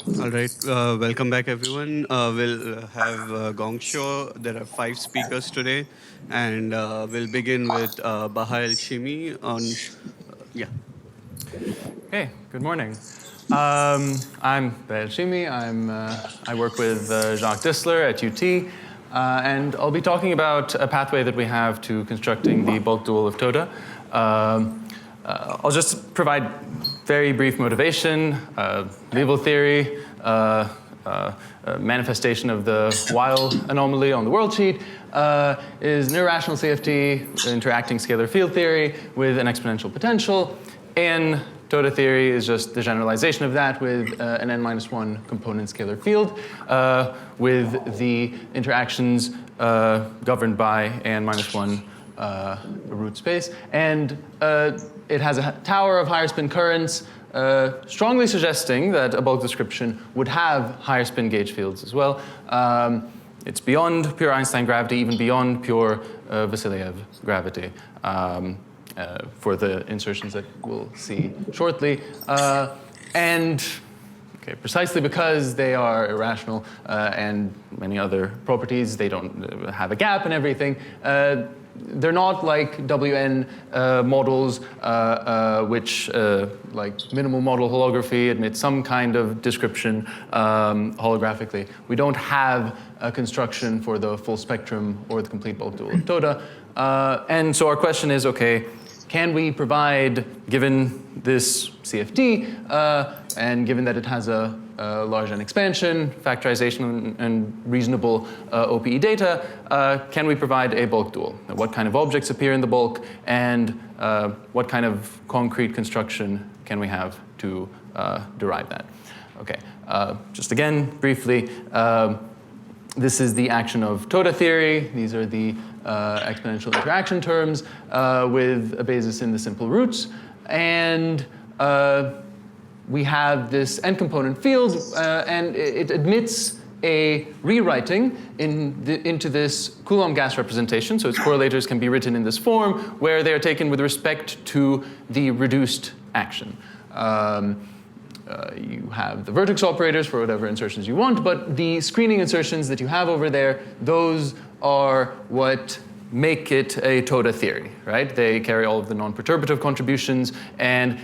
All right, welcome back, everyone. We'll have Gong Show. There are 5 speakers today, and we'll begin with Baha El Shimi on. Yeah. Hey, good morning. I'm Baha El Shimi. I work with Jacques Dissler at UT, and I'll be talking about a pathway that we have to constructing the bulk dual of Toda. I'll just provide very brief motivation, Levels theory, manifestation of the Weil anomaly on the world sheet, is an irrational CFT interacting scalar field theory with an exponential potential. And Toda theory is just the generalization of that with an n-1 component scalar field with the interactions governed by n-1 root space. And it has a tower of higher spin currents, strongly suggesting that a bulk description would have higher spin gauge fields as well. It's beyond pure Einstein gravity, even beyond pure Vasiliev gravity for the insertions that we'll see shortly. Precisely because they are irrational and many other properties, they don't have a gap and everything. They're not like WN models, which, like minimal model holography, admit some kind of description holographically. We don't have a construction for the full spectrum or the complete bulk dual of Toda. And so our question is, okay, can we provide, given this CFD, and given that it has a large N expansion, factorization, and reasonable OPE data, can we provide a bulk dual? What kind of objects appear in the bulk, and what kind of concrete construction can we have to derive that? Okay, just again, briefly, this is the action of Toda theory. These are the exponential interaction terms with a basis in the simple roots. And we have this n-component field, and it admits a rewriting into this Coulomb gas representation. So its correlators can be written in this form, where they are taken with respect to the reduced action. You have the vertex operators for whatever insertions you want, but the screening insertions that you have over there, those are what make it a Toda theory, right? They carry all of the non-perturbative contributions, and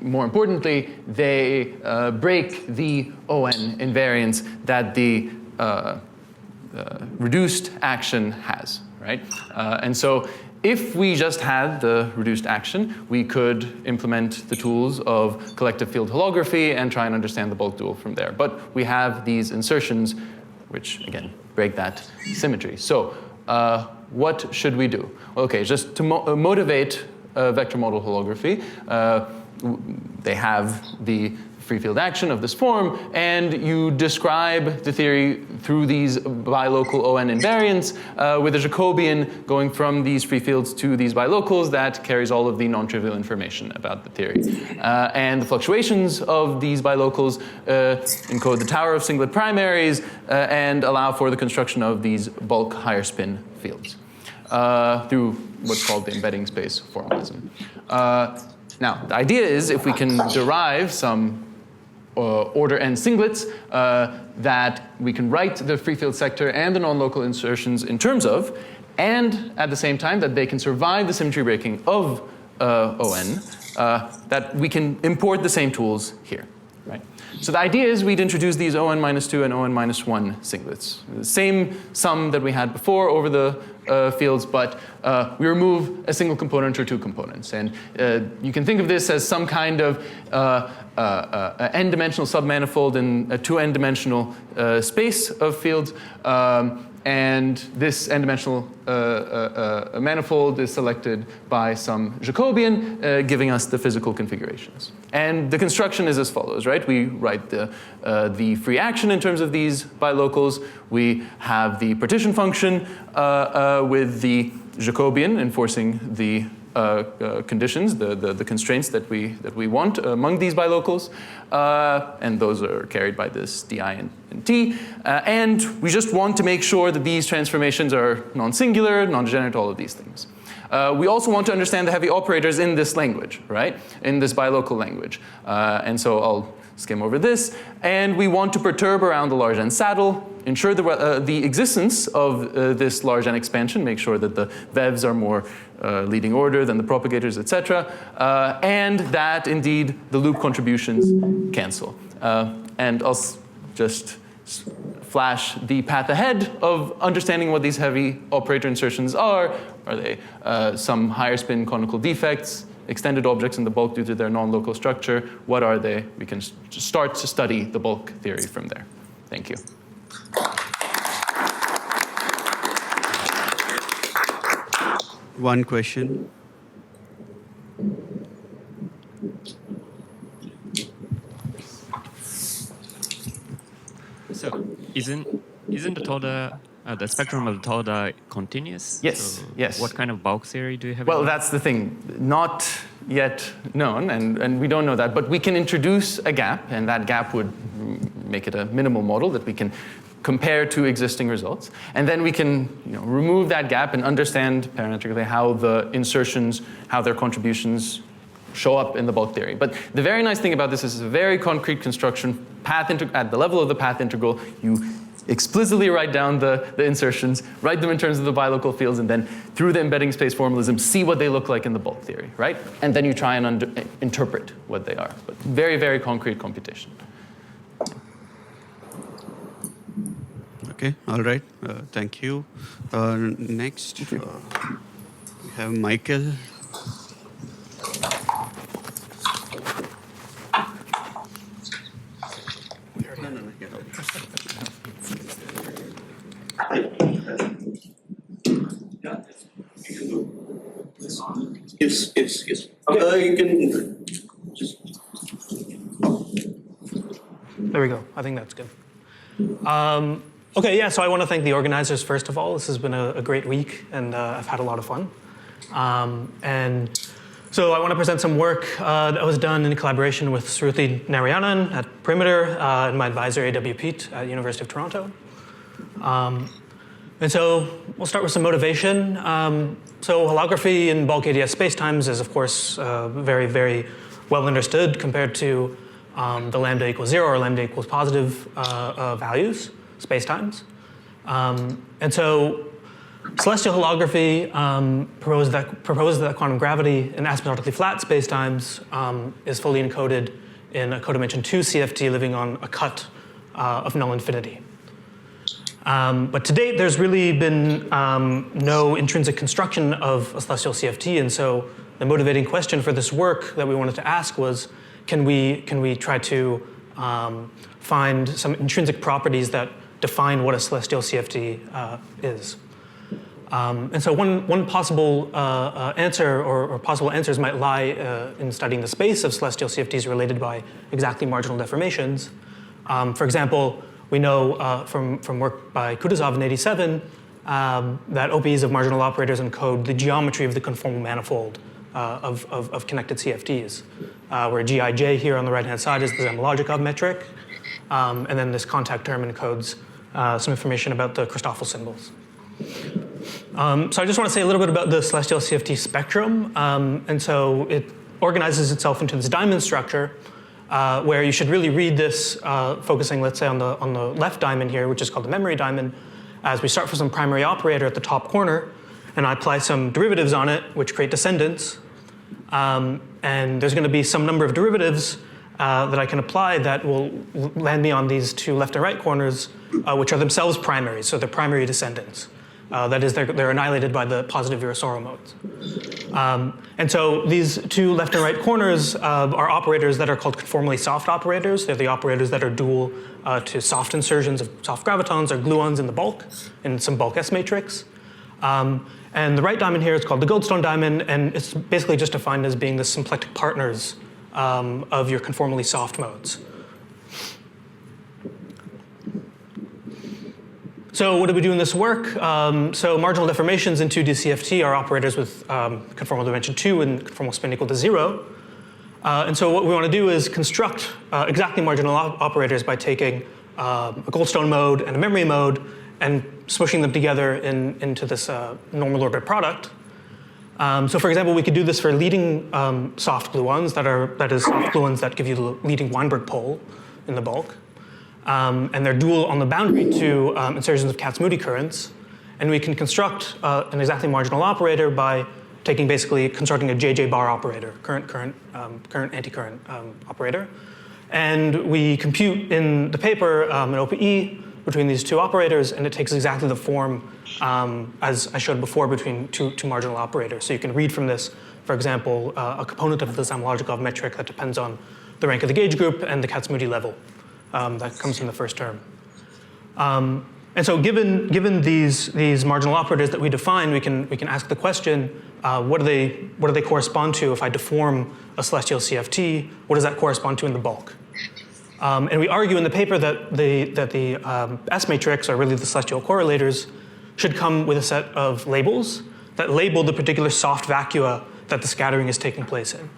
more importantly, they break the ON invariance that the reduced action has, right? And so if we just had the reduced action, we could implement the tools of collective field holography and try and understand the bulk dual from there. But we have these insertions, which again, break that symmetry. So what should we do? Okay, just to motivate vector model holography, they have the free field action of this form, and you describe the theory through these bilocal ON invariants with a Jacobian going from these free fields to these bilocals that carries all of the non-trivial information about the theory. And the fluctuations of these bilocals encode the tower of singlet primaries and allow for the construction of these bulk higher spin fields through what's called the embedding space formalism. Now, the idea is if we can derive some order n singlets that we can write the free field sector and the non-local insertions in terms of, and at the same time that they can survive the symmetry breaking of ON, that we can import the same tools here, right? So the idea is we'd introduce these ON-2 and ON-1 singlets. The same sum that we had before over the fields, but we remove a single component or two components. And you can think of this as some kind of n-dimensional submanifold in a 2 n-dimensional space of fields. And this n-dimensional manifold is selected by some Jacobian, giving us the physical configurations. And the construction is as follows, right? We write the free action in terms of these bilocals. We have the partition function with the Jacobian enforcing the conditions, the constraints that we want among these bilocals, and those are carried by this di and t. And we just want to make sure that these transformations are non-singular, non-degenerate, all of these things. We also want to understand the heavy operators in this language, right? In this bilocal language. And so I'll skim over this. And we want to perturb around the large N saddle, ensure the existence of this large N expansion, make sure that the VEVs are more leading order than the propagators, etc., and that indeed the loop contributions cancel. And I'll just flash the path ahead of understanding what these heavy operator insertions are. Are they some higher spin conical defects, extended objects in the bulk due to their non-local structure? What are they? We can start to study the bulk theory from there. Thank you. One question. So isn't the spectrum of the Toda continuous? Yes, So yes. What kind of bulk theory do you have? Well, that's the thing. Not yet known, and we don't know that, but we can introduce a gap, and that gap would make it a minimal model that we can compare to existing results. And then we can remove that gap and understand parametrically how the insertions, how their contributions show up in the bulk theory. But the very nice thing about this is it's a very concrete construction. At the level of the path integral, you explicitly write down the insertions, write them in terms of the bilocal fields, and then through the embedding space formalism, see what they look like in the bulk theory, right? And then you try and interpret what they are. But very, very concrete computation. Okay, all right. Thank you. Next, we have Michael. Yes. Okay. You can just. There we go. I think that's good. Okay, yeah, so I want to thank the organizers, first of all. This has been a great week, and I've had a lot of fun. And so I want to present some work that was done in collaboration with Sruthi Narayanan at Perimeter and my advisor, A.W. Peet at University of Toronto. And so we'll start with some motivation. So holography in bulk ADS spacetimes is, of course, very, very well understood compared to the lambda equals 0 or lambda equals positive values, spacetimes. And so celestial holography proposed that quantum gravity in asymptotically flat spacetimes is fully encoded in a codimension 2 CFT living on a cut of null infinity. But to date, there's really been no intrinsic construction of a celestial CFT, and so the motivating question for this work that we wanted to ask was, can we try to find some intrinsic properties that define what a celestial CFT is? And so one possible answer or possible answers might lie in studying the space of celestial CFTs related by exactly marginal deformations. For example, we know from work by Kutuzov in '87 that OPEs of marginal operators encode the geometry of the conformal manifold of connected CFTs, where Gij here on the right-hand side is the Zamolodchikov metric, and then this contact term encodes some information about the Christoffel symbols. So I just want to say a little bit about the celestial CFT spectrum. And so it organizes itself into this diamond structure, where you should really read this, focusing, let's say, on the left diamond here, which is called the memory diamond, as we start from some primary operator at the top corner, and I apply some derivatives on it, which create descendants. And there's going to be some number of derivatives that I can apply that will land me on these two left and right corners, which are themselves primaries, so they're primary descendants. That is, they're annihilated by the positive Virasoro modes. And so these two left and right corners are operators that are called conformally soft operators. They're the operators that are dual to soft insertions of soft gravitons or gluons in the bulk, in some bulk S matrix. And the right diamond here is called the Goldstone diamond, and it's basically just defined as being the symplectic partners of your conformally soft modes. So what do we do in this work? So marginal deformations in 2D CFT are operators with conformal dimension 2 and conformal spin equal to 0. And so what we want to do is construct exactly marginal operators by taking a Goldstone mode and a memory mode and smushing them together into this normal orbit product. So for example, we could do this for leading soft gluons that is soft gluons that give you the leading Weinberg pole in the bulk. And they're dual on the boundary to insertions of Kac-Moody currents. And we can construct an exactly marginal operator by basically constructing a JJ bar operator, current anti-current operator. And we compute in the paper an OPE between these two operators, and it takes exactly the form as I showed before between two marginal operators. So you can read from this, for example, a component of the Samologikov metric that depends on the rank of the gauge group and the Kac-Moody level that comes from the first term. And so given these marginal operators that we define, we can ask the question, what do they correspond to if I deform a celestial CFT? What does that correspond to in the bulk? And we argue in the paper that the S matrix, or really the celestial correlators, should come with a set of labels that label the particular soft vacua that the scattering is taking place in.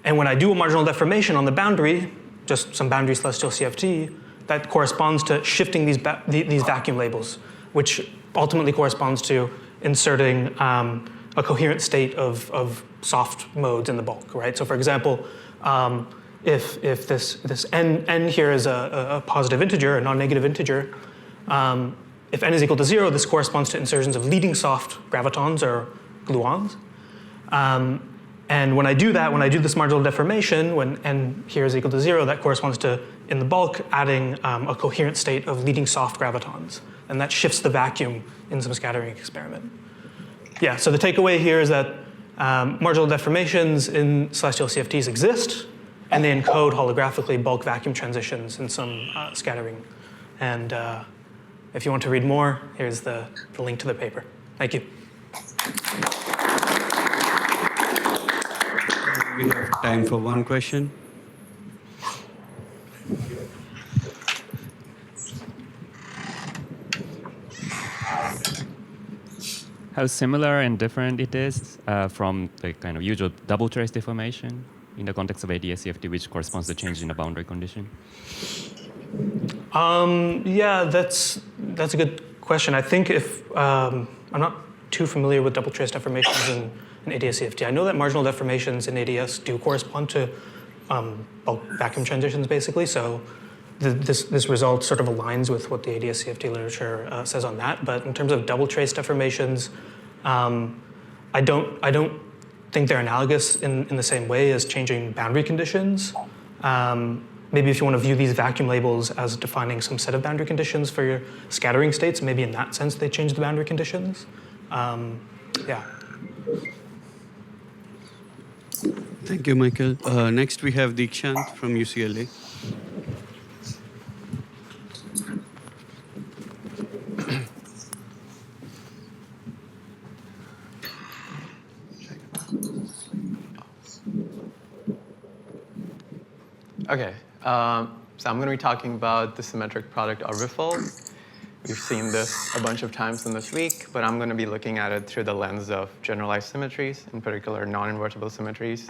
And when I do a marginal deformation on the boundary, just some boundary celestial CFT, that corresponds to shifting these vacuum labels, which ultimately corresponds to inserting a coherent state of soft modes in the bulk, right? So for example, if this n here is a positive integer, a non-negative integer, if n is equal to 0, this corresponds to insertions of leading soft gravitons or gluons. And when I do that, when I do this marginal deformation, when n here is equal to 0, that corresponds to, in the bulk, adding a coherent state of leading soft gravitons. And that shifts the vacuum in some scattering experiment. Yeah, so the takeaway here is that marginal deformations in celestial CFTs exist, and they encode holographically bulk vacuum transitions in some scattering. And if you want to read more, here's the link to the paper. Thank you. We have time for one question. How similar and different it is from the kind of usual double trace deformation in the context of ADS-CFT, which corresponds to change in a boundary condition? Yeah, that's a good question. I think if I'm not too familiar with double trace deformations in ADS-CFT. I know that marginal deformations in ADS do correspond to bulk vacuum transitions, basically. So this result sort of aligns with what the ADS-CFT literature says on that. But in terms of double trace deformations, I don't think they're analogous in the same way as changing boundary conditions. Maybe if you want to view these vacuum labels as defining some set of boundary conditions for your scattering states, maybe in that sense they change the boundary conditions. Yeah. Thank you, Michael. Next, we have Dikshant from UCLA. Okay, so I'm going to be talking about the symmetric product orbifold. We've seen this a bunch of times in this week, but I'm going to be looking at it through the lens of generalized symmetries, in particular non-invertible symmetries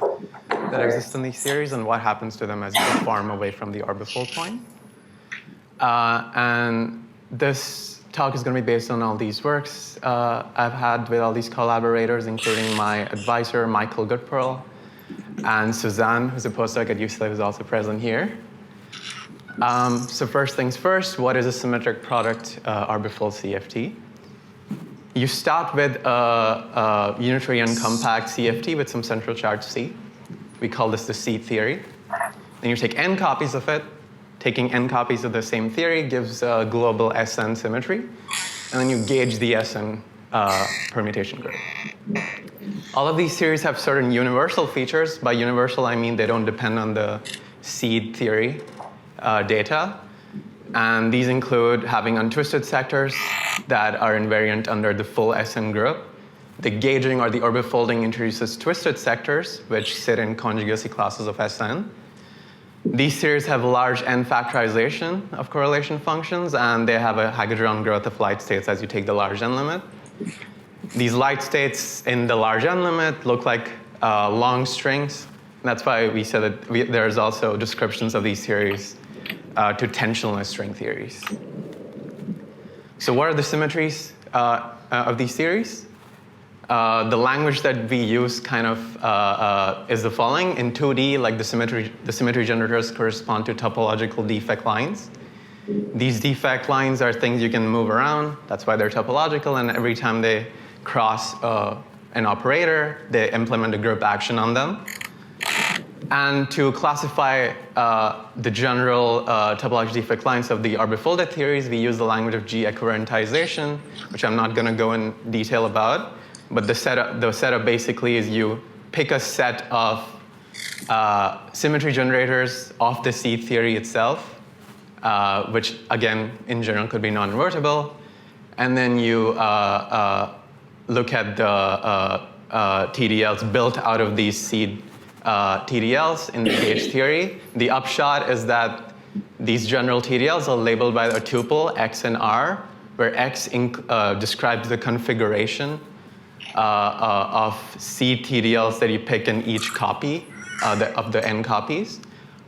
that exist in these theories and what happens to them as you deform away from the orbifold point. And this talk is going to be based on all these works I've had with all these collaborators, including my advisor, Michael Goodpearl, and Suzanne, who's a postdoc at UCLA, who's also present here. So first things first, what is a symmetric product orbifold CFT? You start with a unitary and compact CFT with some central charge C. We call this the C theory. Then you take n copies of it. Taking n copies of the same theory gives a global SN symmetry. And then you gauge the SN permutation group. All of these theories have certain universal features. By universal, I mean they don't depend on the seed theory data. And these include having untwisted sectors that are invariant under the full SN group. The gauging or the orbifolding introduces twisted sectors, which sit in conjugacy classes of SN. These theories have large n factorization of correlation functions, and they have a Hagedorn growth of light states as you take the large n limit. These light states in the large n limit look like long strings. That's why we said that there's also descriptions of these theories to tensionless string theories. So what are the symmetries of these theories? The language that we use kind of is the following. In 2D, like the symmetry generators correspond to topological defect lines. These defect lines are things you can move around. That's why they're topological. And every time they cross an operator, they implement a group action on them. And to classify the general topological defect lines of the orbifolded theories, we use the language of G-equivalentization, which I'm not going to go in detail about. But the setup basically is you pick a set of symmetry generators of the seed theory itself, which, again, in general could be non-invertible. And then you look at the TDLs built out of these seed TDLs in the gauge theory. The upshot is that these general TDLs are labeled by a tuple, X and R, where X describes the configuration of seed TDLs that you pick in each copy of the n copies,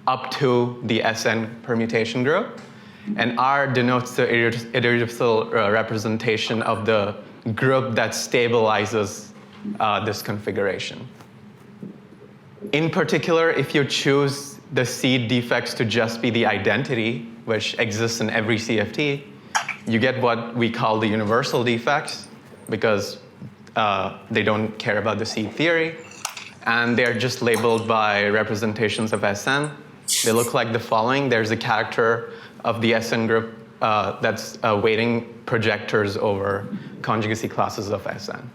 up to the Sn permutation group. And R denotes the irreducible representation of the group that stabilizes this configuration. In particular, if you choose the seed defects to just be the identity, which exists in every CFT, you get what we call the universal defects, because they don't care about the seed theory. And they're just labeled by representations of Sn. They look like the following. There's a character of the Sn group that's weighting projectors over conjugacy classes of Sn.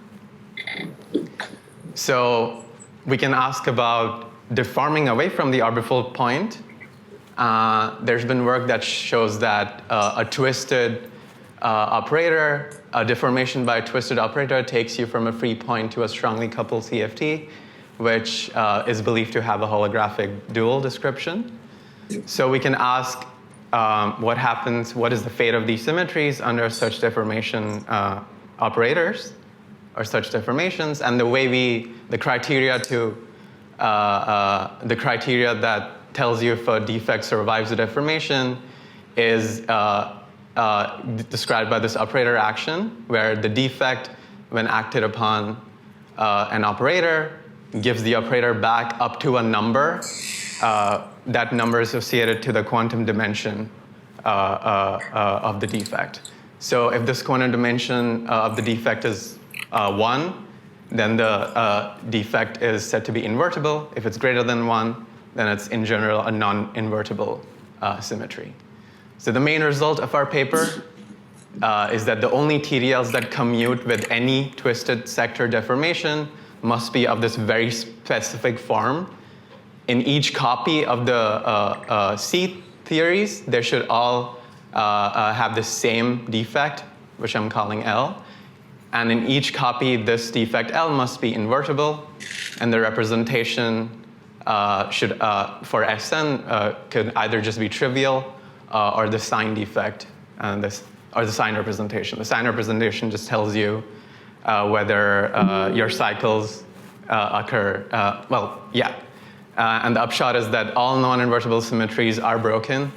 So we can ask about deforming away from the orbifold point. There's been work that shows that a twisted operator, a deformation by a twisted operator takes you from a free point to a strongly coupled CFT, which is believed to have a holographic dual description. So we can ask what happens, what is the fate of these symmetries under such deformation operators or such deformations, and the criteria that tells you if a defect survives a deformation is described by this operator action, where the defect, when acted upon an operator, gives the operator back up to a number. That number is associated to the quantum dimension of the defect. So if this quantum dimension of the defect is 1, then the defect is said to be invertible. If it's greater than 1, then it's in general a non-invertible symmetry. So the main result of our paper is that the only TDLs that commute with any twisted sector deformation must be of this very specific form. In each copy of the C theories, they should all have the same defect, which I'm calling L. And in each copy, this defect L must be invertible, and the representation should, for Sn, could either just be trivial or the sign defect, or the sign representation. The sign representation just tells you whether your cycles occur. And the upshot is that all non-invertible symmetries are broken.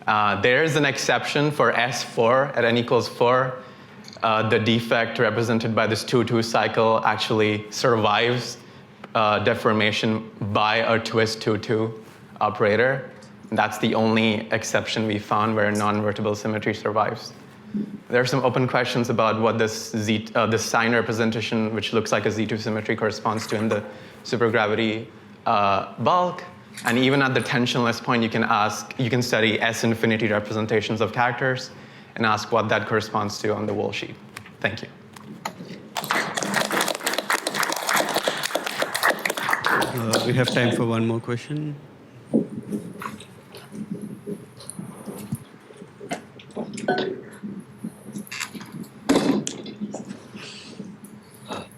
There is an exception for S4 at n equals 4. The defect represented by this 2-2 cycle actually survives deformation by a twist 2-2 operator. That's the only exception we found where a non-invertible symmetry survives. There are some open questions about what this sign representation, which looks like a Z2 symmetry, corresponds to in the supergravity bulk. And even at the tensionless point, you can study S infinity representations of characters and ask what that corresponds to on the wool sheet. Thank you. We have time for one more question.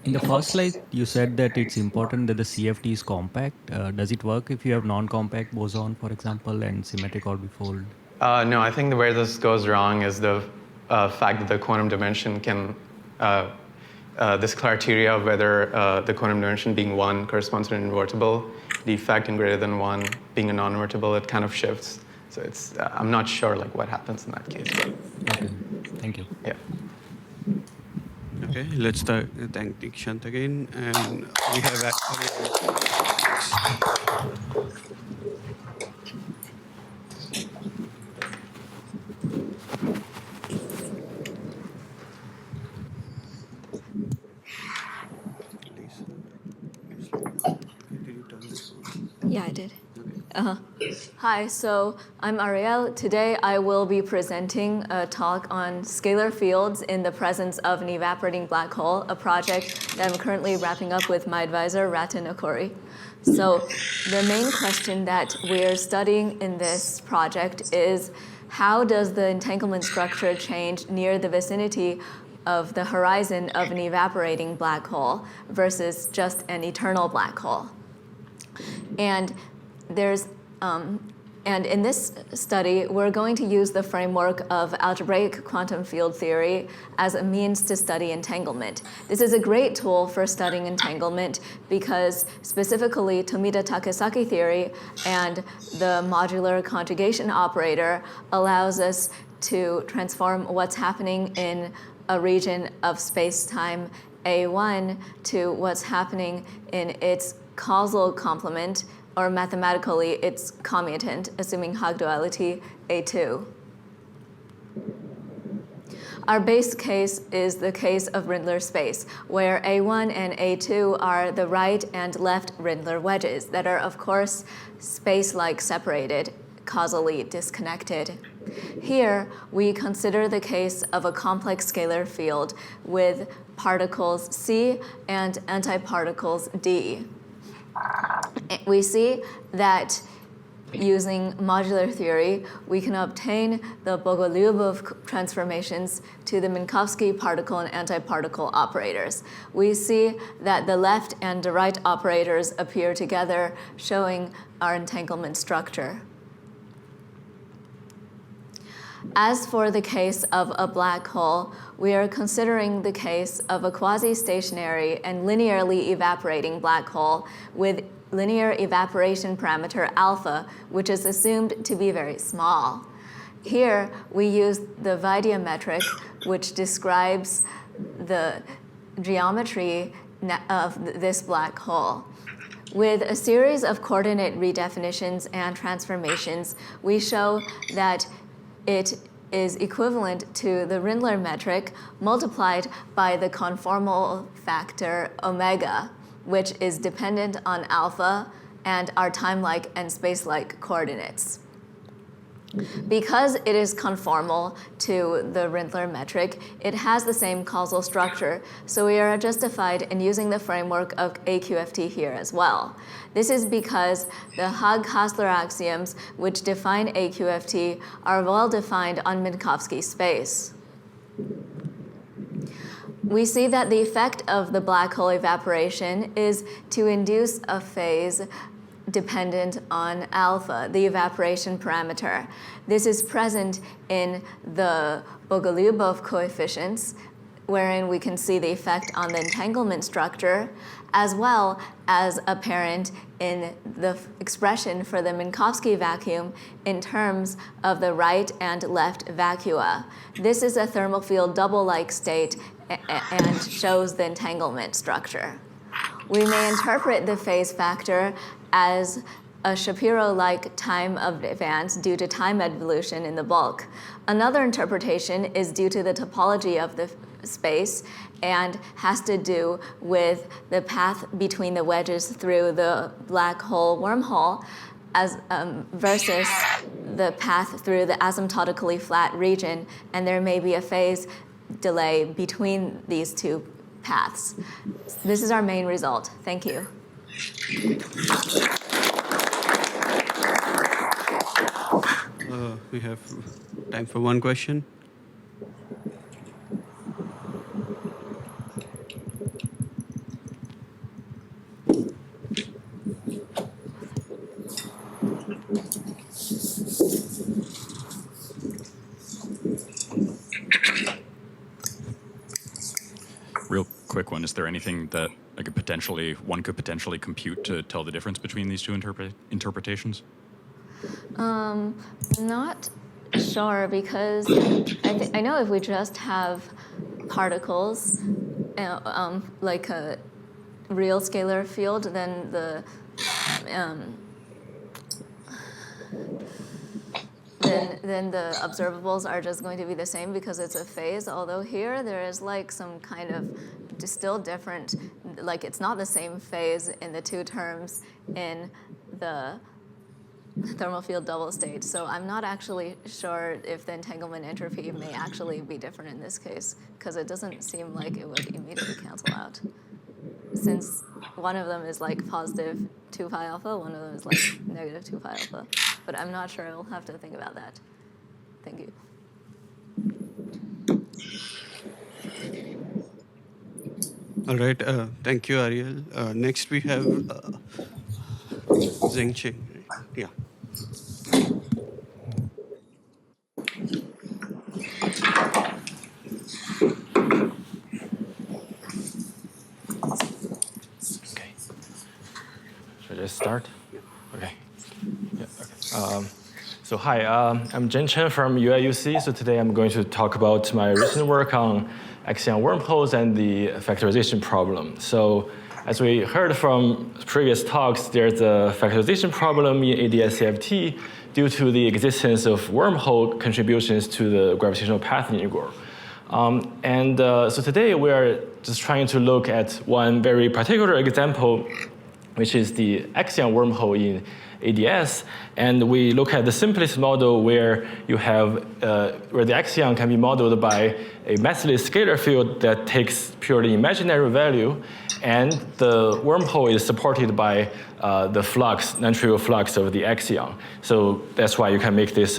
In the first slide, you said that it's important that the CFT is compact. Does it work if you have non-compact boson, for example, and symmetric orbifold? No, I think where this goes wrong is the fact that the quantum dimension can, this criteria of whether the quantum dimension being 1 corresponds to an invertible defect and greater than 1 being a non-invertible, it kind of shifts. So it's, I'm not sure like what happens in that case. But. Okay, thank you. Yeah. Okay, let's thank Dikshant again. And we have did you turn this on? Yeah, I did. Okay. Hi, so I'm Ariel. Today I will be presenting a talk on scalar fields in the presence of an evaporating black hole, a project that I'm currently wrapping up with my advisor, Ratan Akori. So the main question that we're studying in this project is how does the entanglement structure change near the vicinity of the horizon of an evaporating black hole versus just an eternal black hole? And and in this study, we're going to use the framework of algebraic quantum field theory as a means to study entanglement. This is a great tool for studying entanglement because specifically Tomita Takesaki theory and the modular conjugation operator allows us to transform what's happening in a region of space-time A1 to what's happening in its causal complement, or mathematically its commutant, assuming Hug duality A2. Our base case is the case of Rindler space, where A1 and A2 are the right and left Rindler wedges that are, of course, space-like separated, causally disconnected. Here, we consider the case of a complex scalar field with particles C and antiparticles D. We see that using modular theory, we can obtain the Bogolyubov transformations to the Minkowski particle and antiparticle operators. We see that the left and the right operators appear together, showing our entanglement structure. As for the case of a black hole, we are considering the case of a quasi-stationary and linearly evaporating black hole with linear evaporation parameter alpha, which is assumed to be very small. Here, we use the Vaidya metric, which describes the geometry of this black hole. With a series of coordinate redefinitions and transformations, we show that it is equivalent to the Rindler metric multiplied by the conformal factor omega, which is dependent on alpha and our time-like and space-like coordinates. Because it is conformal to the Rindler metric, it has the same causal structure, so we are justified in using the framework of AQFT here as well. This is because the Hug-Hassler axioms, which define AQFT, are well defined on Minkowski space. We see that the effect of the black hole evaporation is to induce a phase dependent on alpha, the evaporation parameter. This is present in the Bogolyubov coefficients, wherein we can see the effect on the entanglement structure, as well as apparent in the expression for the Minkowski vacuum in terms of the right and left vacua. This is a thermal field double-like state and shows the entanglement structure. We may interpret the phase factor as a Shapiro-like time of advance due to time evolution in the bulk. Another interpretation is due to the topology of the space and has to do with the path between the wedges through the black hole wormhole as versus the path through the asymptotically flat region, and there may be a phase delay between these two paths. This is our main result. Thank you. We have time for one question. Real quick one. Is there anything that one could potentially compute to tell the difference between these two interpretations? Not sure, because I know if we just have particles, like a real scalar field, then then the observables are just going to be the same because it's a phase, although here there is like some kind of still different, like it's not the same phase in the two terms in the thermal field double state. So I'm not actually sure if the entanglement entropy may actually be different in this case, because it doesn't seem like it would immediately cancel out, since one of them is like positive 2 pi alpha, one of them is like negative 2 pi alpha. But I'm not sure. I'll have to think about that. Thank you. All right. Thank you, Ariel. Next, we have Zheng Cheng. Yeah. Okay. Should I just start? Okay. Yeah, okay. So hi, I'm Zheng Chen from UIUC. So today I'm going to talk about my recent work on axion wormholes and the factorization problem. So as we heard from previous talks, there's a factorization problem in ADS-CFT due to the existence of wormhole contributions to the gravitational path integral. So today we are just trying to look at one very particular example, which is the axion wormhole in ADS, and we look at the simplest model where you have where the axion can be modeled by a massless scalar field that takes purely imaginary value, and the wormhole is supported by the flux, non-trivial flux of the axion. So that's why you can make this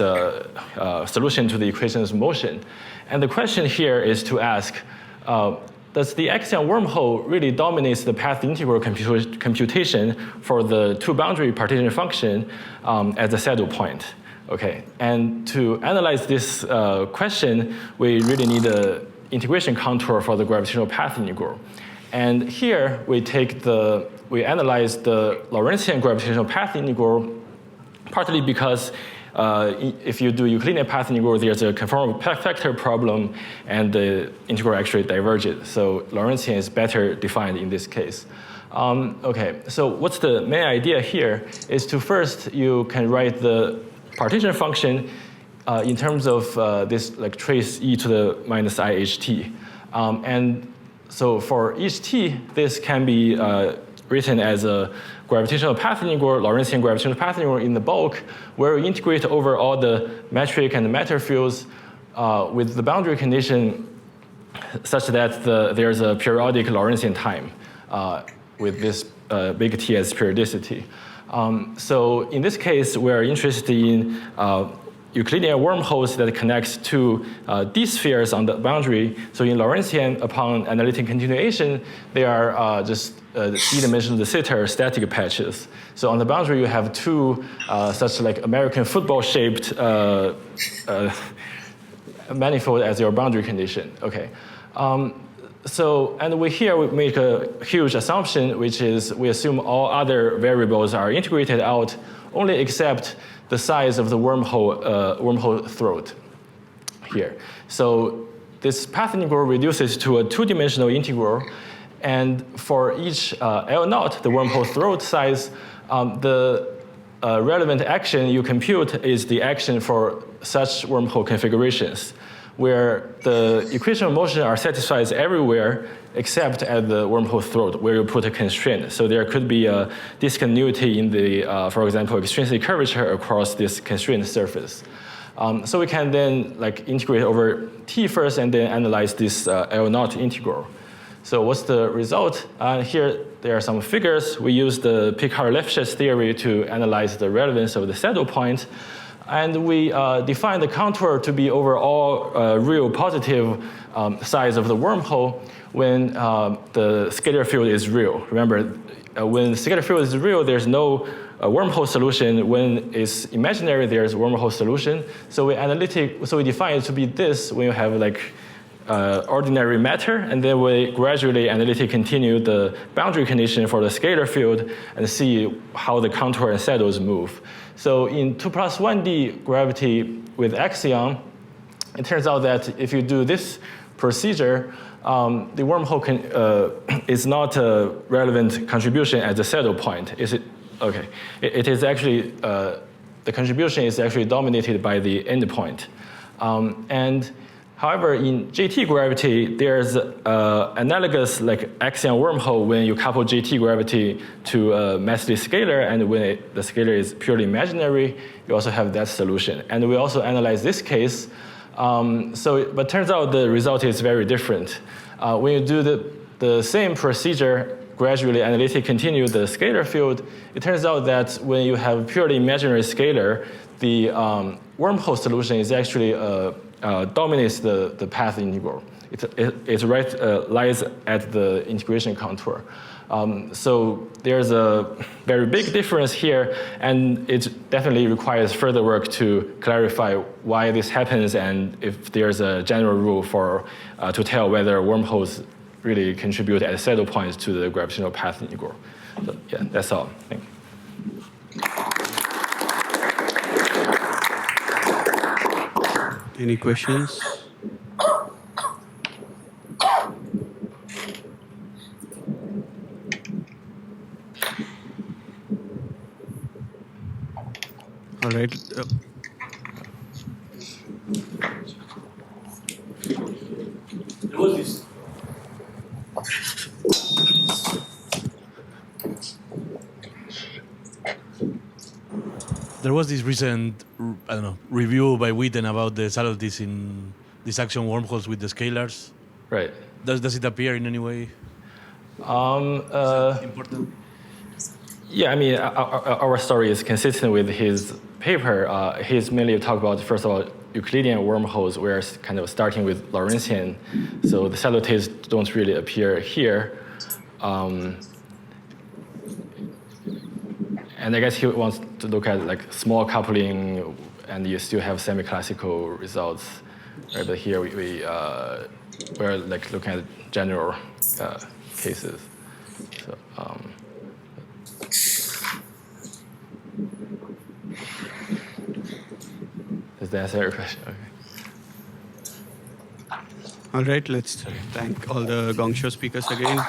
solution to the equations of motion. And the question here is to ask, does the axion wormhole really dominates the path integral computation for the two-boundary partition function at the saddle point? Okay, and to analyze this question, we really need an integration contour for the gravitational path integral. And here we analyze the Lorentzian gravitational path integral, partly because if you do Euclidean path integral, there's a conformal factor problem, and the integral actually diverges. So Lorentzian is better defined in this case. Okay, so what's the main idea here is to first you can write the partition function in terms of this like trace e to the minus I h t. And so for each t, this can be written as a gravitational path integral, Lorentzian gravitational path integral in the bulk, where we integrate over all the metric and matter fields with the boundary condition such that there's a periodic Lorentzian time with this big T as periodicity. So in this case, we're interested in Euclidean wormholes that connects to d spheres on the boundary. So in Lorentzian, upon analytic continuation, they are just d-dimensional de Sitter static patches. So on the boundary, you have two such like American football-shaped manifold as your boundary condition. Okay. And here we make a huge assumption, which is we assume all other variables are integrated out, only except the size of the wormhole throat here. So this path integral reduces to a two-dimensional integral, and for each L0, the wormhole throat size, the relevant action you compute is the action for such wormhole configurations, where the equation of motion are satisfied everywhere except at the wormhole throat, where you put a constraint. So there could be a discontinuity in the, for example, extrinsic curvature across this constrained surface. So we can then like integrate over T first and then analyze this L0 integral. So what's the result? Here there are some figures. We use the Picard-Lefschetz theory to analyze the relevance of the saddle point. And we define the contour to be over all real positive size of the wormhole when the scalar field is real. Remember, when the scalar field is real, there's no wormhole solution. When it's imaginary, there's wormhole solution. So we define it to be this when you have like ordinary matter, and then we gradually analytically continue the boundary condition for the scalar field and see how the contour and saddles move. So in 2+1D gravity with axion, it turns out that if you do this procedure, the wormhole is not a relevant contribution at the saddle point. Is it? Okay. It is actually, the contribution is actually dominated by the endpoint. And however, in GT gravity, there's analogous like axion wormhole when you couple GT gravity to a massively scalar, and when the scalar is purely imaginary, you also have that solution. And we also analyze this case. But turns out the result is very different. When you do the same procedure, gradually analytically continue the scalar field, it turns out that when you have purely imaginary scalar, the wormhole solution is actually dominates the path integral. It lies at the integration contour. So there's a very big difference here, and it definitely requires further work to clarify why this happens and if there's a general rule to tell whether wormholes really contribute at saddle points to the gravitational path integral. So yeah, that's all. Thank you. Any questions? All right. There was this recent, review by Witten about the subtleties in these action wormholes with the scalars. Right. Does it appear in any way? Important? Yeah, I mean, our story is consistent with his paper. He's mainly talked about, first of all, Euclidean wormholes, where it's kind of starting with Lorentzian. So the subtleties don't really appear here. And I guess he wants to look at like small coupling, and you still have semi-classical results. Right? But here we're like looking at general cases. So, does that answer your question? Okay. All right, let's thank all the Gong Show speakers again.